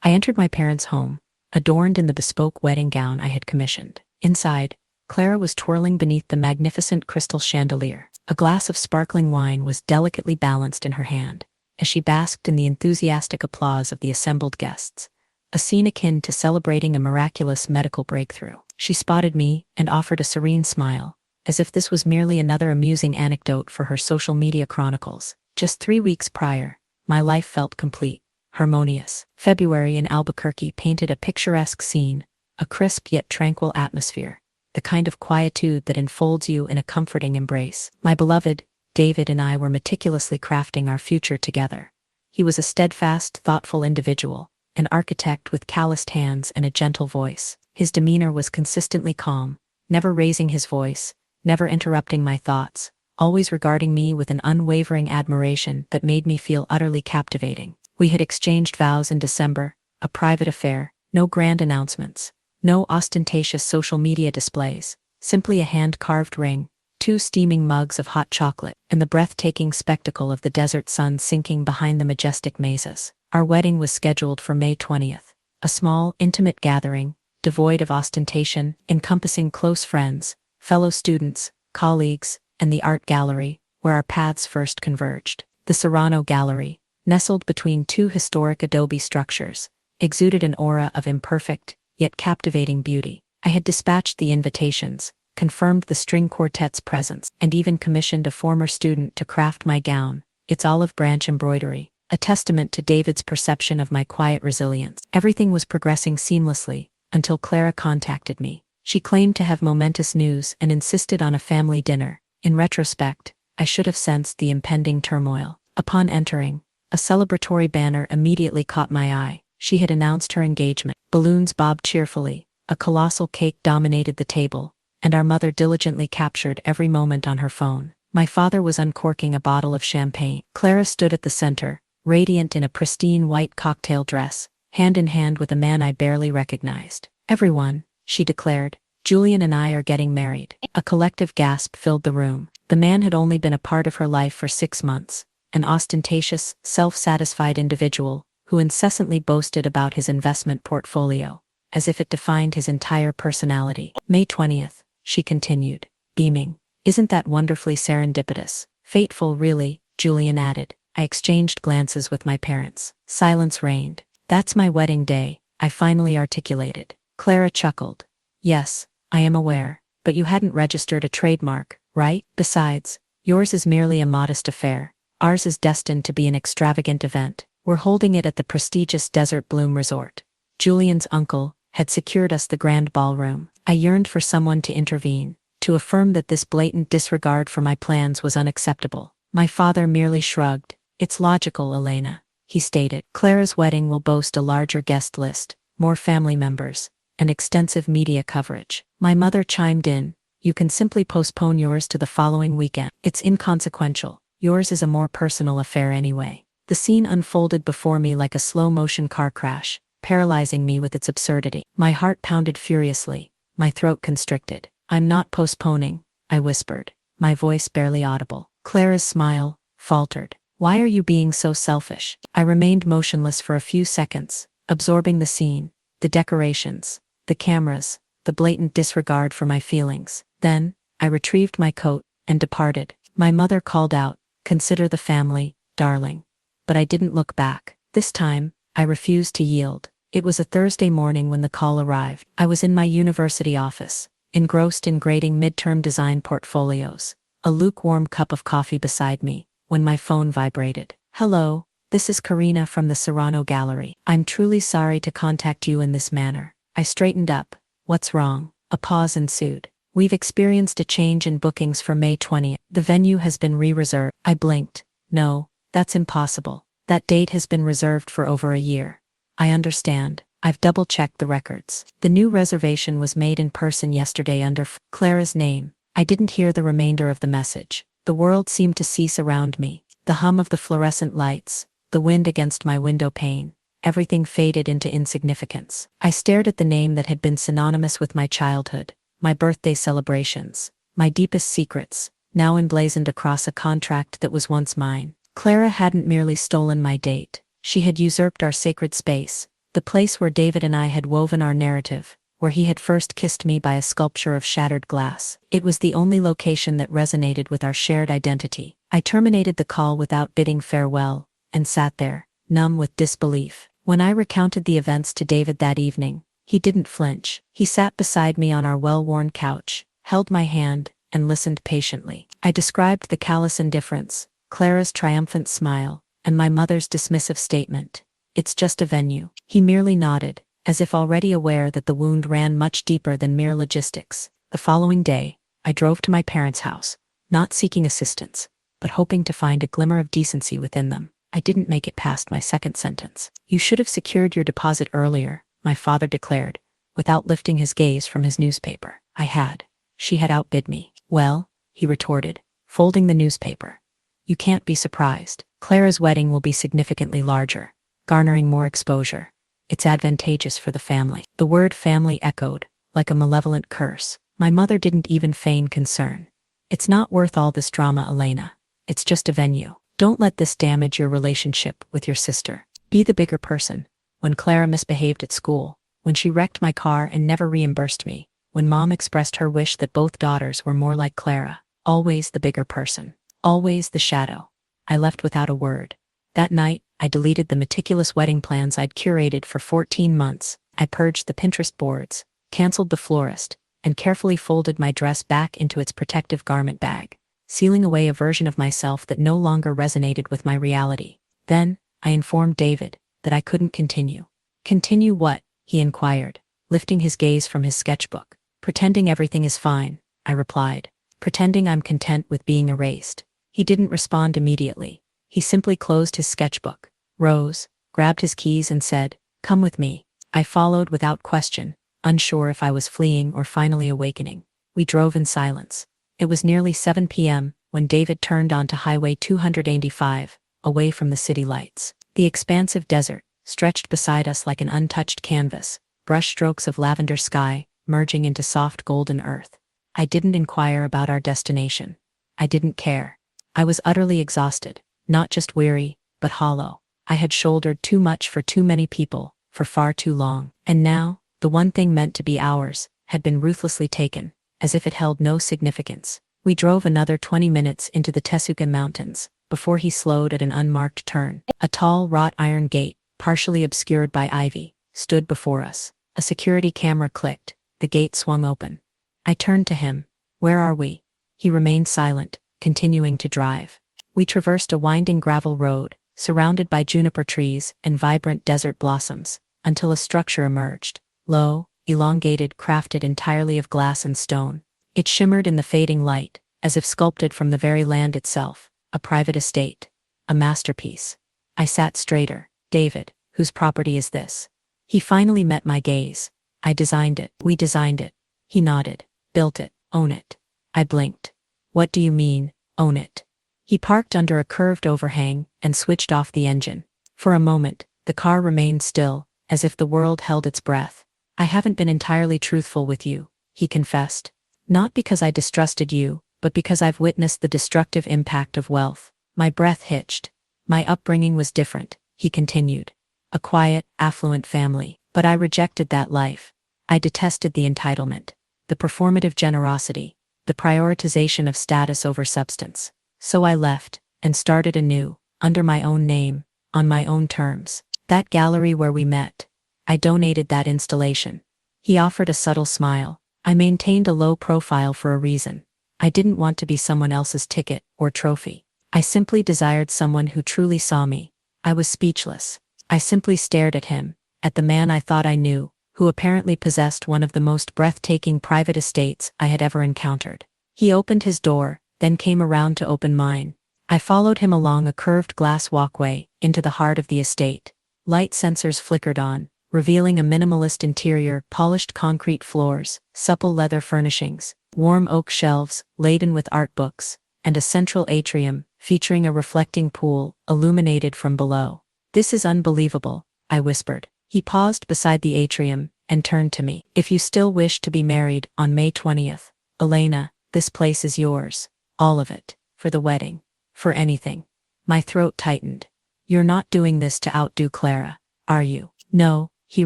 I entered my parents' home, adorned in the bespoke wedding gown I had commissioned. Inside, Clara was twirling beneath the magnificent crystal chandelier. A glass of sparkling wine was delicately balanced in her hand, as she basked in the enthusiastic applause of the assembled guests, a scene akin to celebrating a miraculous medical breakthrough. She spotted me and offered a serene smile, as if this was merely another amusing anecdote for her social media chronicles. Just 3 weeks prior, my life felt complete, harmonious. February in Albuquerque painted a picturesque scene, a crisp yet tranquil atmosphere, the kind of quietude that enfolds you in a comforting embrace. My beloved, David, and I were meticulously crafting our future together. He was a steadfast, thoughtful individual, an architect with calloused hands and a gentle voice. His demeanor was consistently calm, never raising his voice, never interrupting my thoughts, always regarding me with an unwavering admiration that made me feel utterly captivating. We had exchanged vows in December, a private affair, no grand announcements, no ostentatious social media displays, simply a hand-carved ring, 2 steaming mugs of hot chocolate, and the breathtaking spectacle of the desert sun sinking behind the majestic mesas. Our wedding was scheduled for May 20th, a small, intimate gathering, devoid of ostentation, encompassing close friends, fellow students, colleagues, and the art gallery, where our paths first converged. The Serrano Gallery, nestled between 2 historic adobe structures, exuded an aura of imperfect, yet captivating beauty. I had dispatched the invitations, confirmed the string quartet's presence, and even commissioned a former student to craft my gown, its olive branch embroidery, a testament to David's perception of my quiet resilience. Everything was progressing seamlessly, until Clara contacted me. She claimed to have momentous news and insisted on a family dinner. In retrospect, I should have sensed the impending turmoil. Upon entering, a celebratory banner immediately caught my eye. She had announced her engagement. Balloons bobbed cheerfully, a colossal cake dominated the table, and our mother diligently captured every moment on her phone. My father was uncorking a bottle of champagne. Clara stood at the center, radiant in a pristine white cocktail dress, hand in hand with a man I barely recognized. "Everyone," she declared, "Julian and I are getting married." A collective gasp filled the room. The man had only been a part of her life for 6 months, an ostentatious, self-satisfied individual who incessantly boasted about his investment portfolio, as if it defined his entire personality. "May 20th, she continued, beaming. "Isn't that wonderfully serendipitous? Fateful, really," Julian added. I exchanged glances with my parents. Silence reigned. "That's my wedding day," I finally articulated. Clara chuckled. "Yes, I am aware, but you hadn't registered a trademark, right? Besides, yours is merely a modest affair. Ours is destined to be an extravagant event. We're holding it at the prestigious Desert Bloom Resort. Julian's uncle had secured us the grand ballroom." I yearned for someone to intervene, to affirm that this blatant disregard for my plans was unacceptable. My father merely shrugged. "It's logical, Elena," he stated. "Clara's wedding will boast a larger guest list, more family members, and extensive media coverage." My mother chimed in. "You can simply postpone yours to the following weekend. It's inconsequential. Yours is a more personal affair anyway." The scene unfolded before me like a slow-motion car crash, paralyzing me with its absurdity. My heart pounded furiously, my throat constricted. "I'm not postponing," I whispered, my voice barely audible. Clara's smile faltered. "Why are you being so selfish?" I remained motionless for a few seconds, absorbing the scene, the decorations, the cameras, the blatant disregard for my feelings. Then, I retrieved my coat and departed. My mother called out, "Consider the family, darling." But I didn't look back. This time, I refused to yield. It was a Thursday morning when the call arrived. I was in my university office, engrossed in grading midterm design portfolios, a lukewarm cup of coffee beside me, when my phone vibrated. "Hello, this is Karina from the Serrano Gallery. I'm truly sorry to contact you in this manner." I straightened up. "What's wrong?" A pause ensued. "We've experienced a change in bookings for May 20th. The venue has been re-reserved." I blinked. "No, that's impossible. That date has been reserved for over a year." "I understand. I've double-checked the records. The new reservation was made in person yesterday under Clara's name." I didn't hear the remainder of the message. The world seemed to cease around me. The hum of the fluorescent lights, the wind against my window pane, everything faded into insignificance. I stared at the name that had been synonymous with my childhood, my birthday celebrations, my deepest secrets, now emblazoned across a contract that was once mine. Clara hadn't merely stolen my date. She had usurped our sacred space, The place where David and I had woven our narrative, where he had first kissed me by a sculpture of shattered glass. It was the only location that resonated with our shared identity. I terminated the call without bidding farewell, and sat there, numb with disbelief. When I recounted the events to David that evening, he didn't flinch. He sat beside me on our well-worn couch, held my hand, and listened patiently. I described the callous indifference, Clara's triumphant smile, and my mother's dismissive statement. "It's just a venue." He merely nodded, as if already aware that the wound ran much deeper than mere logistics. The following day, I drove to my parents' house, not seeking assistance, but hoping to find a glimmer of decency within them. I didn't make it past my second sentence. "You should have secured your deposit earlier," my father declared, without lifting his gaze from his newspaper. "I had. She had outbid me." "Well," he retorted, folding the newspaper, "you can't be surprised. Clara's wedding will be significantly larger, garnering more exposure. It's advantageous for the family." The word family echoed, like a malevolent curse. My mother didn't even feign concern. "It's not worth all this drama, Elena. It's just a venue. Don't let this damage your relationship with your sister. Be the bigger person." When Clara misbehaved at school, when she wrecked my car and never reimbursed me, when Mom expressed her wish that both daughters were more like Clara, always the bigger person. Always the shadow. I left without a word. That night, I deleted the meticulous wedding plans I'd curated for 14 months. I purged the Pinterest boards, canceled the florist, and carefully folded my dress back into its protective garment bag, sealing away a version of myself that no longer resonated with my reality. Then, I informed David that I couldn't continue. "Continue what?" he inquired, lifting his gaze from his sketchbook. "Pretending everything is fine," I replied. "Pretending I'm content with being erased." He didn't respond immediately. He simply closed his sketchbook, rose, grabbed his keys and said, "Come with me." I followed without question, unsure if I was fleeing or finally awakening. We drove in silence. It was nearly 7 p.m. when David turned onto Highway 285, away from the city lights. The expansive desert stretched beside us like an untouched canvas, brushstrokes of lavender sky merging into soft golden earth. I didn't inquire about our destination. I didn't care. I was utterly exhausted. Not just weary, but hollow. I had shouldered too much for too many people, for far too long. And now, the one thing meant to be ours, had been ruthlessly taken, as if it held no significance. We drove another 20 minutes into the Tesukan Mountains, before he slowed at an unmarked turn. A tall wrought iron gate, partially obscured by ivy, stood before us. A security camera clicked. The gate swung open. I turned to him. "Where are we?" He remained silent, continuing to drive. We traversed a winding gravel road, surrounded by juniper trees and vibrant desert blossoms, until a structure emerged. Low, elongated, crafted entirely of glass and stone. It shimmered in the fading light, as if sculpted from the very land itself. A private estate. A masterpiece. I sat straighter. "David, whose property is this?" He finally met my gaze. "I designed it." "We designed it." He nodded. "Built it. Own it." I blinked. "What do you mean, own it?" He parked under a curved overhang and switched off the engine. For a moment, the car remained still, as if the world held its breath. "I haven't been entirely truthful with you," he confessed. "Not because I distrusted you, but because I've witnessed the destructive impact of wealth." My breath hitched. "My upbringing was different," he continued. "A quiet, affluent family. But I rejected that life. I detested the entitlement, the performative generosity, the prioritization of status over substance. So I left, and started anew, under my own name, on my own terms. That gallery where we met. I donated that installation." He offered a subtle smile. "I maintained a low profile for a reason. I didn't want to be someone else's ticket or trophy. I simply desired someone who truly saw me." I was speechless. I simply stared at him, at the man I thought I knew, who apparently possessed one of the most breathtaking private estates I had ever encountered. He opened his door, then came around to open mine. I followed him along a curved glass walkway, into the heart of the estate. Light sensors flickered on, revealing a minimalist interior, polished concrete floors, supple leather furnishings, warm oak shelves, laden with art books, and a central atrium, featuring a reflecting pool, illuminated from below. "This is unbelievable," I whispered. He paused beside the atrium, and turned to me. "If you still wish to be married on May 20th, Elena, this place is yours. All of it. For the wedding. For anything." My throat tightened. "You're not doing this to outdo Clara, are you?" "No," He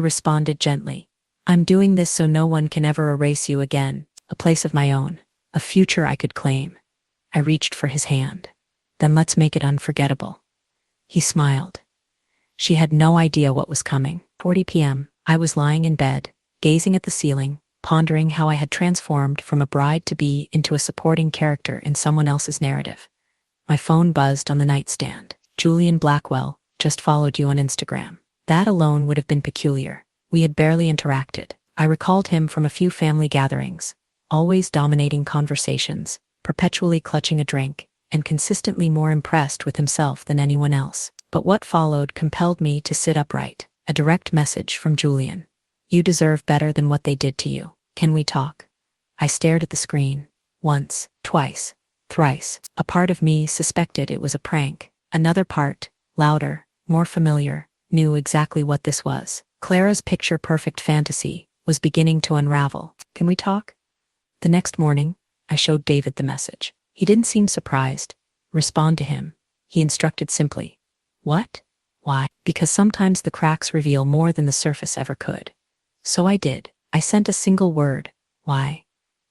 responded gently. I'm doing this so no one can ever erase you again. A place of my own. A future I could claim. I reached for his hand. Then let's make it unforgettable. He smiled. She had no idea what was coming. 40 p.m. I was lying in bed, gazing at the ceiling, pondering how I had transformed from a bride-to-be into a supporting character in someone else's narrative. My phone buzzed on the nightstand. Julian Blackwell just followed you on Instagram. That alone would have been peculiar. We had barely interacted. I recalled him from a few family gatherings, always dominating conversations, perpetually clutching a drink, and consistently more impressed with himself than anyone else. But what followed compelled me to sit upright. A direct message from Julian. You deserve better than what they did to you. Can we talk? I stared at the screen. Once, twice, thrice. A part of me suspected it was a prank. Another part, louder, more familiar, knew exactly what this was. Clara's picture-perfect fantasy was beginning to unravel. Can we talk? The next morning, I showed David the message. He didn't seem surprised. Respond to him. He instructed simply. What? Why? Because sometimes the cracks reveal more than the surface ever could. So I did. I sent a single word. Why?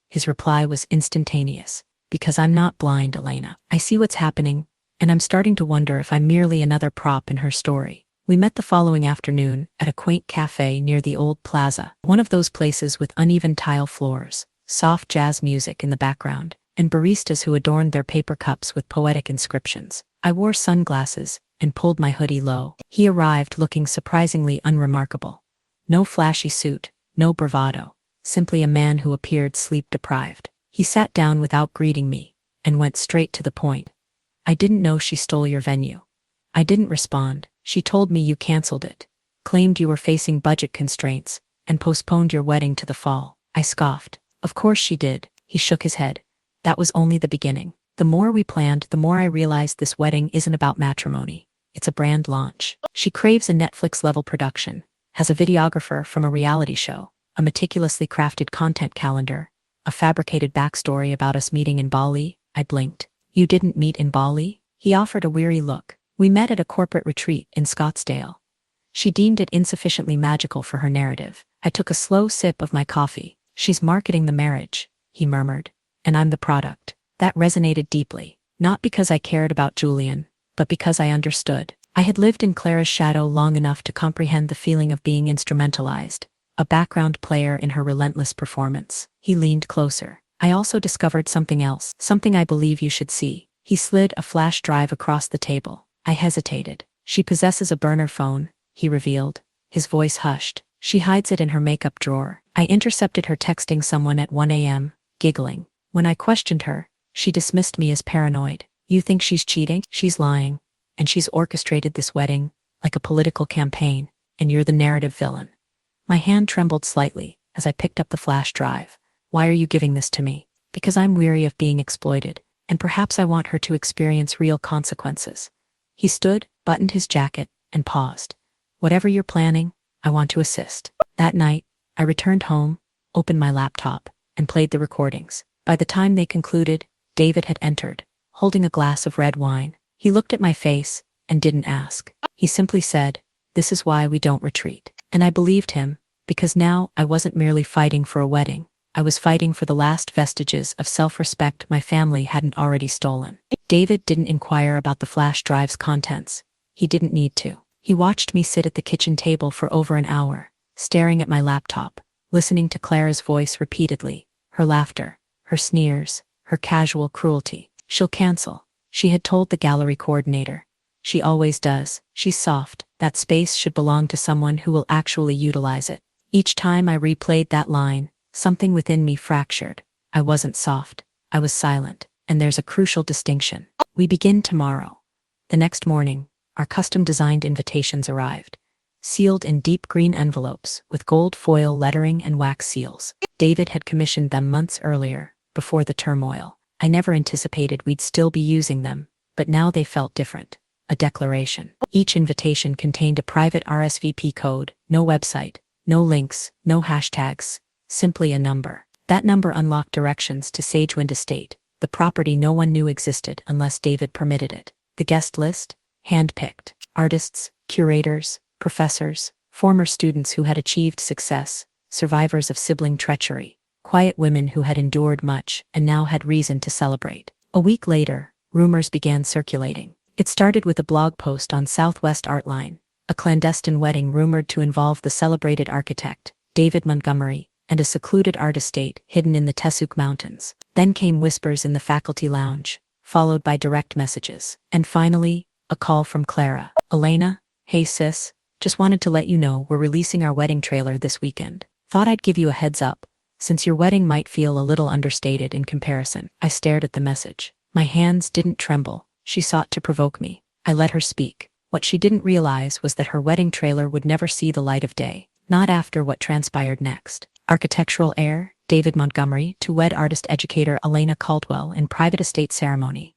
His reply was instantaneous. Because I'm not blind, Elena. I see what's happening, and I'm starting to wonder if I'm merely another prop in her story. We met the following afternoon at a quaint cafe near the old plaza, one of those places with uneven tile floors, soft jazz music in the background, and baristas who adorned their paper cups with poetic inscriptions. I wore sunglasses and pulled my hoodie low. He arrived looking surprisingly unremarkable. No flashy suit, no bravado, simply a man who appeared sleep-deprived. He sat down without greeting me and went straight to the point. I didn't know she stole your venue. I didn't respond. She told me you canceled it, claimed you were facing budget constraints, and postponed your wedding to the fall. I scoffed. Of course she did. He shook his head. That was only the beginning. The more we planned, the more I realized this wedding isn't about matrimony. It's a brand launch. She craves a Netflix-level production, has a videographer from a reality show, a meticulously crafted content calendar, a fabricated backstory about us meeting in Bali. I blinked. You didn't meet in Bali? He offered a weary look. We met at a corporate retreat in Scottsdale. She deemed it insufficiently magical for her narrative. I took a slow sip of my coffee. She's marketing the marriage, he murmured, and I'm the product. That resonated deeply, not because I cared about Julian, but because I understood. I had lived in Clara's shadow long enough to comprehend the feeling of being instrumentalized, a background player in her relentless performance. He leaned closer. I also discovered something else, something I believe you should see. He slid a flash drive across the table. I hesitated. She possesses a burner phone, he revealed, his voice hushed. She hides it in her makeup drawer. I intercepted her texting someone at 1 a.m., giggling. When I questioned her, she dismissed me as paranoid. You think she's cheating? She's lying. And she's orchestrated this wedding, like a political campaign, and you're the narrative villain. My hand trembled slightly as I picked up the flash drive. Why are you giving this to me? Because I'm weary of being exploited, and perhaps I want her to experience real consequences. He stood, buttoned his jacket, and paused. Whatever you're planning, I want to assist. That night, I returned home, opened my laptop, and played the recordings. By the time they concluded, David had entered, holding a glass of red wine. He looked at my face and didn't ask. He simply said, "This is why we don't retreat." And I believed him, because now I wasn't merely fighting for a wedding. I was fighting for the last vestiges of self-respect my family hadn't already stolen. David didn't inquire about the flash drive's contents. He didn't need to. He watched me sit at the kitchen table for over an hour, staring at my laptop, listening to Clara's voice repeatedly, her laughter, her sneers, her casual cruelty. She'll cancel, she had told the gallery coordinator. She always does. She's soft. That space should belong to someone who will actually utilize it. Each time I replayed that line, something within me fractured. I wasn't soft. I was silent. And there's a crucial distinction. We begin tomorrow. The next morning, our custom-designed invitations arrived, sealed in deep green envelopes with gold foil lettering and wax seals. David had commissioned them months earlier, before the turmoil. I never anticipated we'd still be using them, but now they felt different. A declaration. Each invitation contained a private RSVP code, no website, no links, no hashtags, simply a number. That number unlocked directions to Sagewind Estate, the property no one knew existed unless David permitted it. The guest list? Hand-picked. Artists, curators, professors, former students who had achieved success, survivors of sibling treachery, quiet women who had endured much and now had reason to celebrate. A week later, rumors began circulating. It started with a blog post on Southwest Artline, a clandestine wedding rumored to involve the celebrated architect, David Montgomery, and a secluded art estate hidden in the Tessouk Mountains. Then came whispers in the faculty lounge, followed by direct messages. And finally, a call from Clara. "Elena, hey sis, just wanted to let you know we're releasing our wedding trailer this weekend. Thought I'd give you a heads up, since your wedding might feel a little understated in comparison." I stared at the message. My hands didn't tremble. She sought to provoke me. I let her speak. What she didn't realize was that her wedding trailer would never see the light of day, not after what transpired next. Architectural heir, David Montgomery, to wed artist educator Elena Caldwell in private estate ceremony.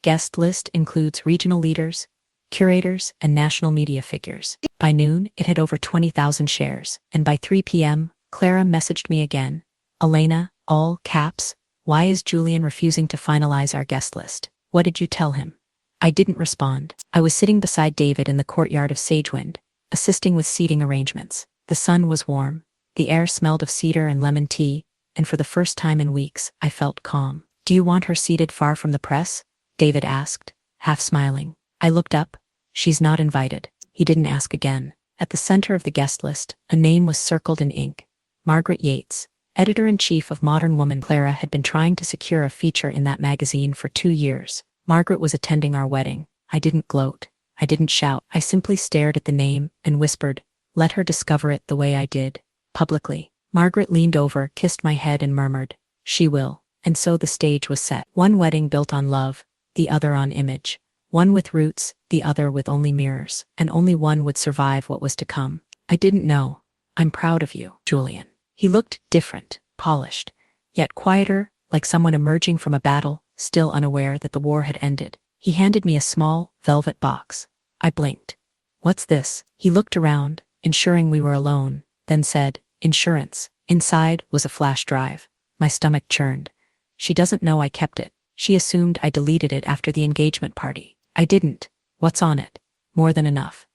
Guest list includes regional leaders, curators, and national media figures. By noon, it had over 20,000 shares, and by 3 p.m., Clara messaged me again. "Elena, all caps, why is Julian refusing to finalize our guest list? What did you tell him?" I didn't respond. I was sitting beside David in the courtyard of Sagewind, assisting with seating arrangements. The sun was warm, the air smelled of cedar and lemon tea, and for the first time in weeks, I felt calm. "Do you want her seated far from the press?" David asked, half smiling. I looked up. "She's not invited." He didn't ask again. At the center of the guest list, a name was circled in ink. Margaret Yates, editor-in-chief of Modern Woman. Clara had been trying to secure a feature in that magazine for 2 years. Margaret was attending our wedding. I didn't gloat. I didn't shout. I simply stared at the name and whispered, "Let her discover it the way I did, publicly." Margaret leaned over, kissed my head and murmured, "She will." And so the stage was set. One wedding built on love, the other on image. One with roots, the other with only mirrors. And only one would survive what was to come. I didn't know. "I'm proud of you, Julian." He looked different, polished, yet quieter, like someone emerging from a battle, still unaware that the war had ended. He handed me a small, velvet box. I blinked. "What's this?" He looked around, ensuring we were alone, then said, "Insurance." Inside was a flash drive. My stomach churned. She doesn't know I kept it. She assumed I deleted it after the engagement party. I didn't. "What's on it?" "More than enough."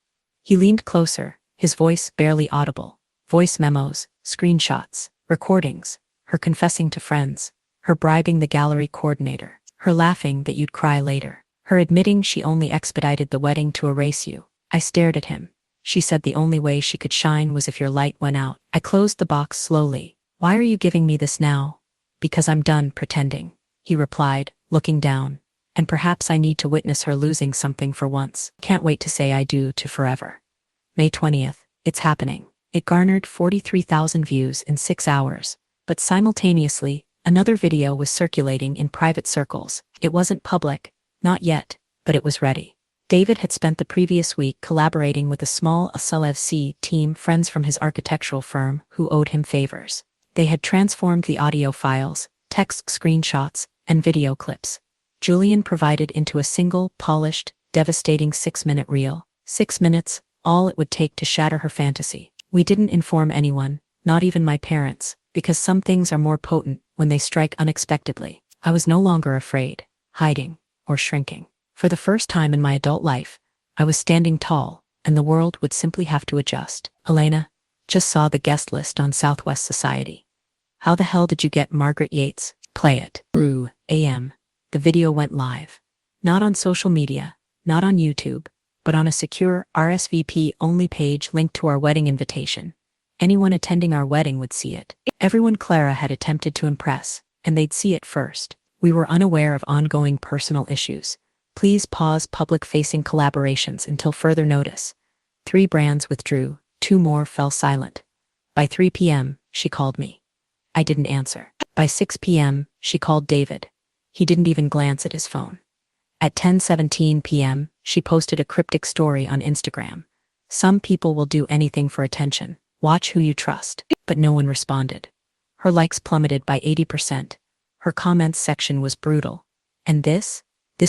He leaned closer, his voice barely audible. Voice memos, screenshots, recordings, her confessing to friends, her bribing the gallery coordinator, her laughing that you'd cry later, her admitting she only expedited the wedding to erase you. I stared at him. She said the only way she could shine was if your light went out. I closed the box slowly. "Why are you giving me this now?" "Because I'm done pretending," he replied, looking down. "And perhaps I need to witness her losing something for once. Can't wait to say I do to forever." May 20th, it's happening. It garnered 43,000 views in 6 hours, but simultaneously, another video was circulating in private circles. It wasn't public, not yet, but it was ready. David had spent the previous week collaborating with a small SLFC team, friends from his architectural firm, who owed him favors. They had transformed the audio files, text screenshots, and video clips Julian provided into a single, polished, devastating 6-minute reel. 6 minutes, all it would take to shatter her fantasy. We didn't inform anyone, not even my parents, because some things are more potent when they strike unexpectedly. I was no longer afraid, hiding, or shrinking. For the first time in my adult life, I was standing tall, and the world would simply have to adjust. "Elena, just saw the guest list on Southwest Society. How the hell did you get Margaret Yates?" "Play it." Brew, AM. The video went live. Not on social media, not on YouTube, but on a secure RSVP-only page linked to our wedding invitation. Anyone attending our wedding would see it. Everyone Clara had attempted to impress, and they'd see it first. We were unaware of ongoing personal issues. Please pause public-facing collaborations until further notice. 3 brands withdrew, 2 more fell silent. By 3 p.m., she called me. I didn't answer. By 6 p.m., she called David. He didn't even glance at his phone. At 10:17 p.m., she posted a cryptic story on Instagram. "Some people will do anything for attention. Watch who you trust." But no one responded. Her likes plummeted by 80%. Her comments section was brutal. And this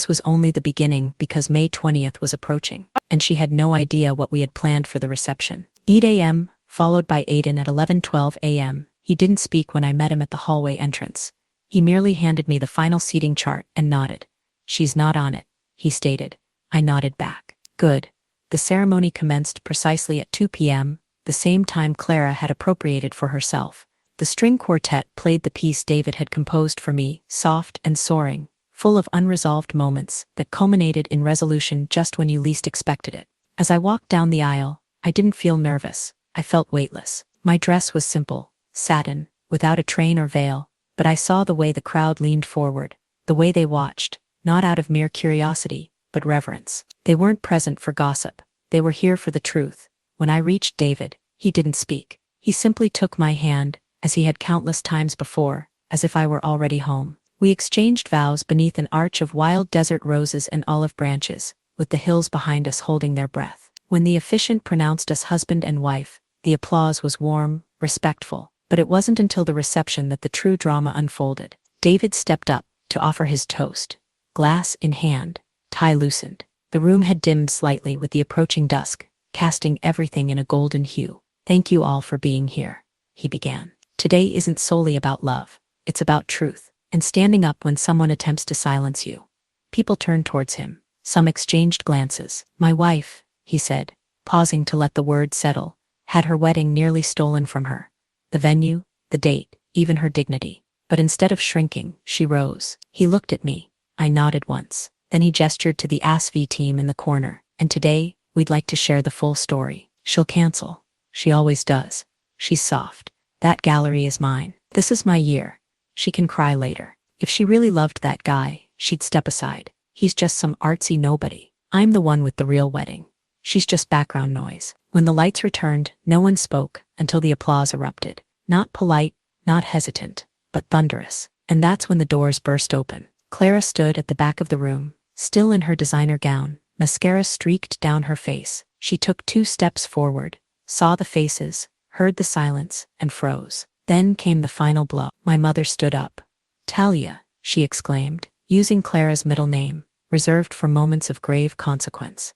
was only the beginning, because May 20th was approaching, and she had no idea what we had planned for the reception. 8 a.m., followed by Aiden at 11:12 a.m. He didn't speak when I met him at the hallway entrance. He merely handed me the final seating chart and nodded. "She's not on it," he stated. I nodded back. "Good." The ceremony commenced precisely at 2 p.m., the same time Clara had appropriated for herself. The string quartet played the piece David had composed for me, soft and soaring, full of unresolved moments that culminated in resolution just when you least expected it. As I walked down the aisle, I didn't feel nervous. I felt weightless. My dress was simple, satin, without a train or veil, but I saw the way the crowd leaned forward, the way they watched, not out of mere curiosity, but reverence. They weren't present for gossip. They were here for the truth. When I reached David, he didn't speak. He simply took my hand, as he had countless times before, as if I were already home. We exchanged vows beneath an arch of wild desert roses and olive branches, with the hills behind us holding their breath. When the officiant pronounced us husband and wife, the applause was warm, respectful, but it wasn't until the reception that the true drama unfolded. David stepped up to offer his toast. Glass in hand, tie loosened. The room had dimmed slightly with the approaching dusk, casting everything in a golden hue. "Thank you all for being here," he began. "Today isn't solely about love. It's about truth, and standing up when someone attempts to silence you." People turned towards him. Some exchanged glances. "My wife," he said, pausing to let the words settle, "had her wedding nearly stolen from her. The venue, the date, even her dignity. But instead of shrinking, she rose." He looked at me. I nodded once. Then he gestured to the ASV team in the corner. "And today, we'd like to share the full story. She'll cancel. She always does. She's soft. That gallery is mine. This is my year. She can cry later. If she really loved that guy, she'd step aside. He's just some artsy nobody. I'm the one with the real wedding. She's just background noise." When the lights returned, no one spoke until the applause erupted. Not polite, not hesitant, but thunderous. And that's when the doors burst open. Clara stood at the back of the room, still in her designer gown, mascara streaked down her face. She took 2 steps forward, saw the faces, heard the silence, and froze. Then came the final blow. My mother stood up. "Talia," she exclaimed, using Clara's middle name, reserved for moments of grave consequence.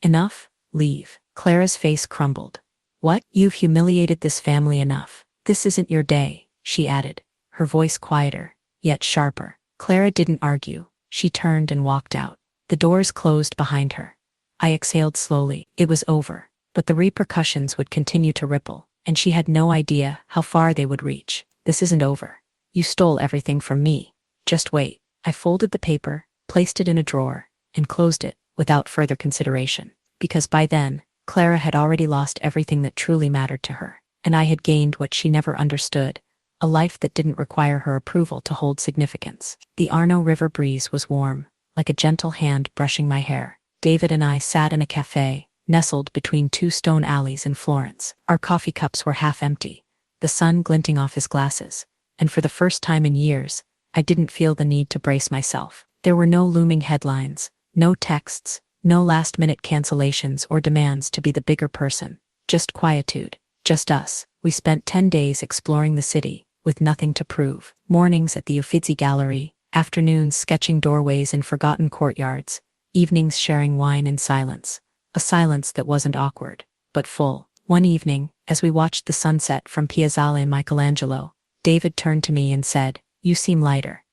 "Enough, leave." Clara's face crumbled. "What? You've humiliated this family enough. This isn't your day," she added, her voice quieter, yet sharper. Clara didn't argue. She turned and walked out. The doors closed behind her. I exhaled slowly. It was over, but the repercussions would continue to ripple, and she had no idea how far they would reach. "This isn't over. You stole everything from me. Just wait." I folded the paper, placed it in a drawer, and closed it without further consideration, because by then, Clara had already lost everything that truly mattered to her, and I had gained what she never understood, a life that didn't require her approval to hold significance. The Arno River breeze was warm, like a gentle hand brushing my hair. David and I sat in a cafe, nestled between 2 stone alleys in Florence. Our coffee cups were half empty, the sun glinting off his glasses, and for the first time in years, I didn't feel the need to brace myself. There were no looming headlines, no texts, no last-minute cancellations or demands to be the bigger person. Just quietude, just us. We spent 10 days exploring the city, with nothing to prove. Mornings at the Uffizi Gallery, afternoons sketching doorways in forgotten courtyards, evenings sharing wine in silence. A silence that wasn't awkward, but full. One evening, as we watched the sunset from Piazzale Michelangelo, David turned to me and said, "You seem lighter."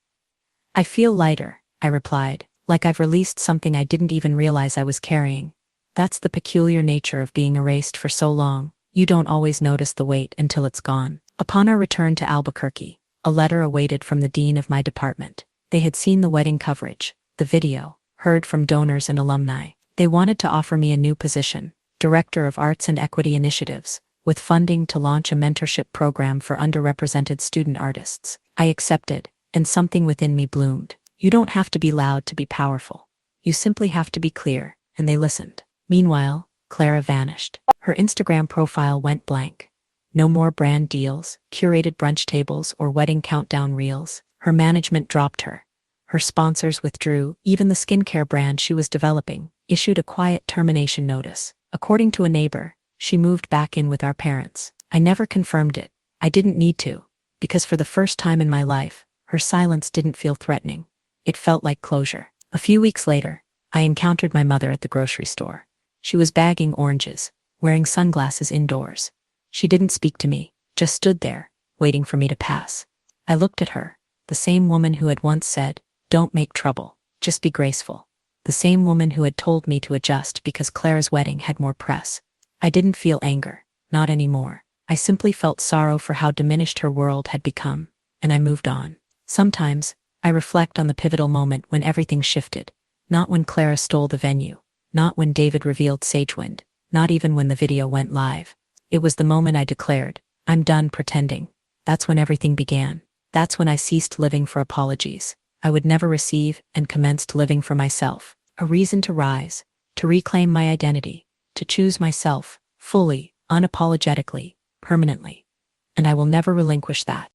"I feel lighter," I replied, "like I've released something I didn't even realize I was carrying. That's the peculiar nature of being erased for so long. You don't always notice the weight until it's gone." Upon our return to Albuquerque, a letter awaited from the dean of my department. They had seen the wedding coverage, the video, heard from donors and alumni. They wanted to offer me a new position, Director of Arts and Equity Initiatives, with funding to launch a mentorship program for underrepresented student artists. I accepted, and something within me bloomed. You don't have to be loud to be powerful. You simply have to be clear, and they listened. Meanwhile, Clara vanished. Her Instagram profile went blank. No more brand deals, curated brunch tables, or wedding countdown reels. Her management dropped her. Her sponsors withdrew. Even the skincare brand she was developing issued a quiet termination notice. According to a neighbor, she moved back in with our parents. I never confirmed it. I didn't need to, because for the first time in my life, her silence didn't feel threatening. It felt like closure. A few weeks later, I encountered my mother at the grocery store. She was bagging oranges, wearing sunglasses indoors. She didn't speak to me, just stood there, waiting for me to pass. I looked at her, the same woman who had once said, "Don't make trouble, just be graceful." The same woman who had told me to adjust because Clara's wedding had more press. I didn't feel anger. not anymore. I simply felt sorrow for how diminished her world had become, and I moved on. Sometimes, I reflect on the pivotal moment when everything shifted. Not when Clara stole the venue, not when David revealed Sagewind, not even when the video went live. It was the moment I declared, I'm done pretending. That's when everything began. That's when I ceased living for apologies I would never receive and commenced living for myself. A reason to rise, to reclaim my identity, to choose myself, fully, unapologetically, permanently. And I will never relinquish that.